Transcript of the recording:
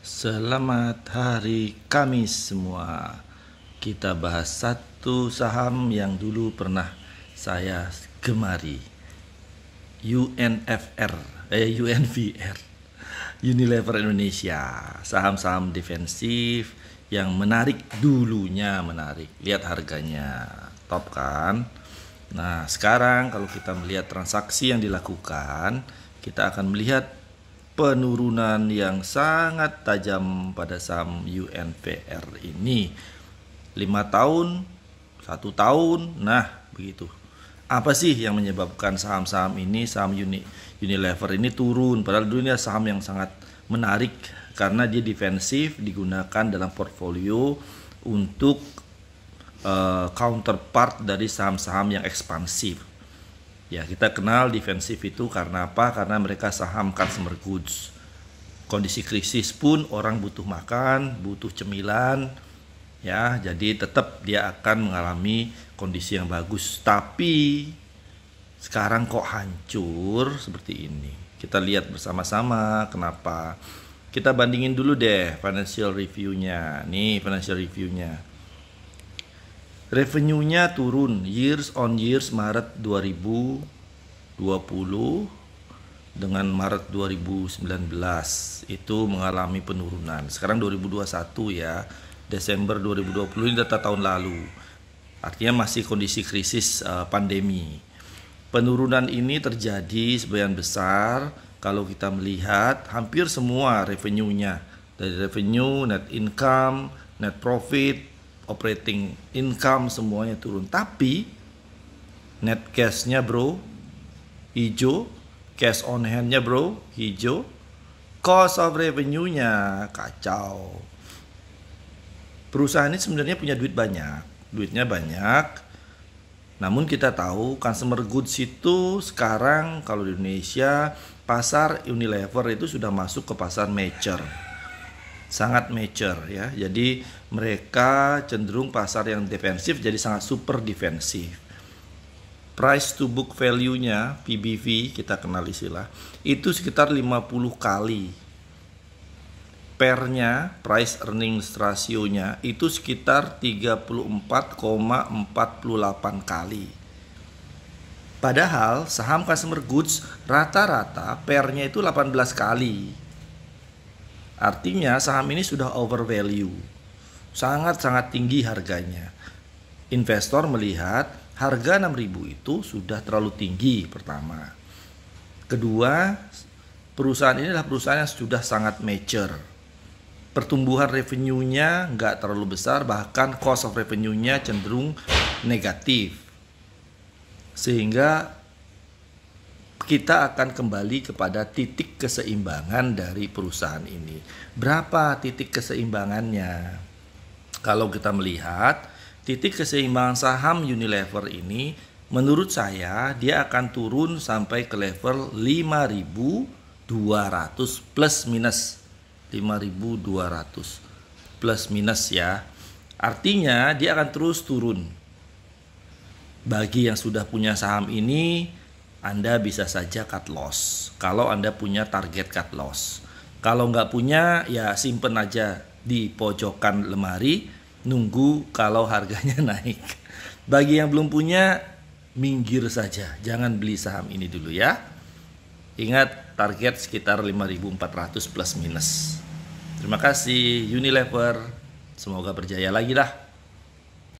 Selamat hari Kamis semua. Kita bahas satu saham yang dulu pernah saya gemari. UNVR, Unilever Indonesia. Saham-saham defensif yang menarik, dulunya menarik. Lihat harganya, top kan? Nah, sekarang kalau kita melihat transaksi yang dilakukan, kita akan melihat penurunan yang sangat tajam pada saham UNVR ini. 5 tahun, 1 tahun, nah begitu. Apa sih yang menyebabkan saham-saham ini, saham Unilever ini turun? Padahal dulunya saham yang sangat menarik karena dia defensif, digunakan dalam portfolio untuk counterpart dari saham-saham yang ekspansif. Ya, kita kenal defensif itu karena apa? Karena mereka saham consumer goods. Kondisi krisis pun orang butuh makan, butuh cemilan, ya, jadi tetap dia akan mengalami kondisi yang bagus. Tapi sekarang kok hancur seperti ini? Kita lihat bersama-sama kenapa. Kita bandingin dulu deh financial review-nya. Nih financial review-nya. Revenue-nya turun years on years Maret 2020 dengan Maret 2019 itu mengalami penurunan. Sekarang 2021 ya, Desember 2020 ini data tahun lalu. Artinya masih kondisi krisis pandemi. Penurunan ini terjadi sebagian besar kalau kita melihat hampir semua revenue-nya. Dari revenue, net income, net profit, operating income semuanya turun, tapi net cash-nya bro hijau, cash on hand-nya bro hijau, cost of revenue-nya kacau. Perusahaan ini sebenarnya punya duitnya banyak, namun kita tahu consumer goods itu sekarang kalau di Indonesia pasar Unilever itu sudah masuk ke pasar mature. Sangat mature ya. Jadi mereka cenderung pasar yang defensif jadi sangat super defensif. Price to book value-nya, PBV kita kenal istilah, itu sekitar 50 kali. PER-nya, price earnings ratio-nya itu sekitar 34,48 kali. Padahal saham consumer goods rata-rata PER-nya itu 18 kali. Artinya saham ini sudah overvalue, sangat-sangat tinggi harganya. Investor melihat harga 6.000 itu sudah terlalu tinggi pertama. Kedua, perusahaan ini adalah perusahaan yang sudah sangat mature. Pertumbuhan revenue-nya nggak terlalu besar, bahkan cost of revenue-nya cenderung negatif. Sehingga kita akan kembali kepada titik keseimbangan dari perusahaan ini. Berapa titik keseimbangannya? Kalau kita melihat titik keseimbangan saham Unilever ini, menurut saya dia akan turun sampai ke level 5.200 plus minus. 5.200 plus minus ya. Artinya dia akan terus turun. Bagi yang sudah punya saham ini, Anda bisa saja cut loss kalau Anda punya target cut loss. Kalau nggak punya, ya simpen aja di pojokan lemari, nunggu kalau harganya naik. Bagi yang belum punya, minggir saja, jangan beli saham ini dulu ya. Ingat target sekitar 5.400 plus minus. Terima kasih Unilever, semoga berjaya lagi lah.